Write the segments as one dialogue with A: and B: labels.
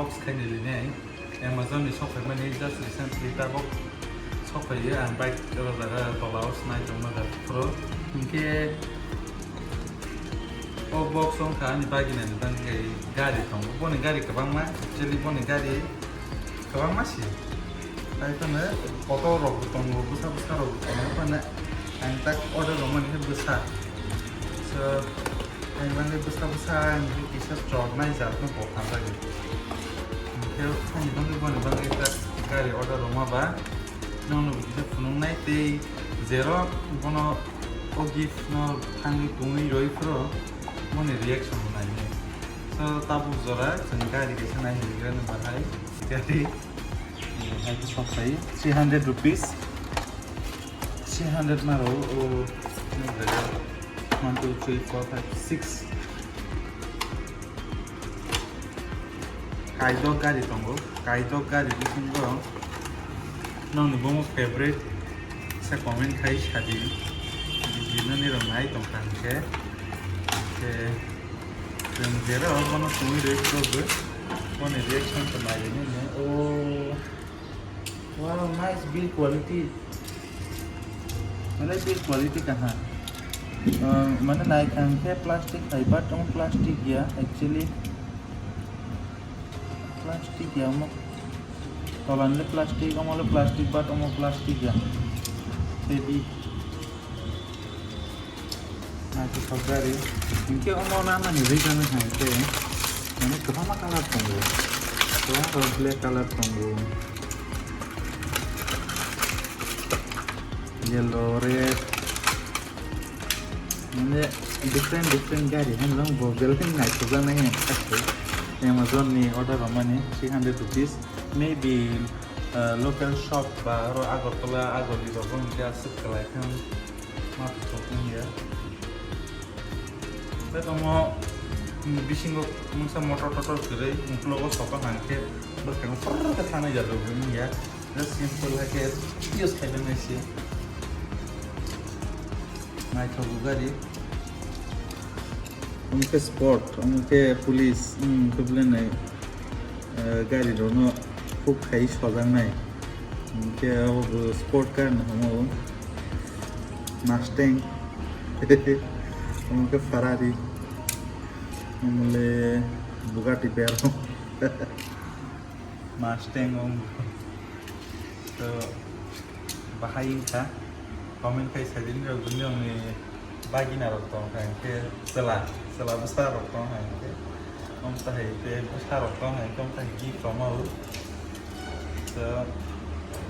A: box kayak ni ni Amazon ni shop mana ni just recently ta box shop ya ang baik kalau ada tolak snack cuma ada pro mungkin box on kan ni bagi ni dan kayak gari tong pun gari kebang mah jadi pun gari kebang masih tapi tu na Kokborok tong besar besar apa na ang tak order rumah ni besar so ang mana besar besar ni kisah strong naik jatuh tu bukan lagi kalau kan ni bang kita gari order rumah bah nong bisa punung naik di zero kono ogif no hangi pungi roi pro mana reaction naik ni so tabu zora sengkali kisah naik ni kan bahai jadi itu shop saya 300 rupees 300 maro oh ini berapa 1 2 3 4 5 6 kaidok gari tunggu kaidok gari di sini nong ni bomo favorite saya komen kai shadi di sini ni ramai tongkang ke dan jera orang semua reaction tu mana reaction terbaik ni oh wow nice build quality mana build quality कहाँ mana naikkan ke plastik fiber tong plastik ya actually plastik ya mau kalau ni plastik kamu le plastik bat kamu plastik ya jadi nanti kagari mungkin kamu nama ni beri kami hantar mana kemana color tunggu kalau black color tunggu yellow red ini different gari हम लोग Bogle के night होगा नहीं है Amazon ni order ramai ni 300 rupees maybe local shop baru agar di bawah dia sekolah kan maaf ya tapi kamu bising mungkin motor kere mungkin shop hanke berkena far ke sana jalur ini ya just simple aja use kayak ni naik hoga di उनके spot उनके police कबले नहीं गाड़ी दोनों खूब खाई शौदान नहीं उनके अब स्पॉट कार ना हम मस्टैंग उनके फरारी उनले बुगाटी पेरो मस्टैंग तो बाहाई था comment kai sadin ro dunia ni bagi na rok tong kan ke sela besar rok tong kan ke om tahi te besar rok tong kan tom tahi gift from all so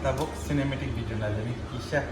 A: tabok cinematic video na ni kisah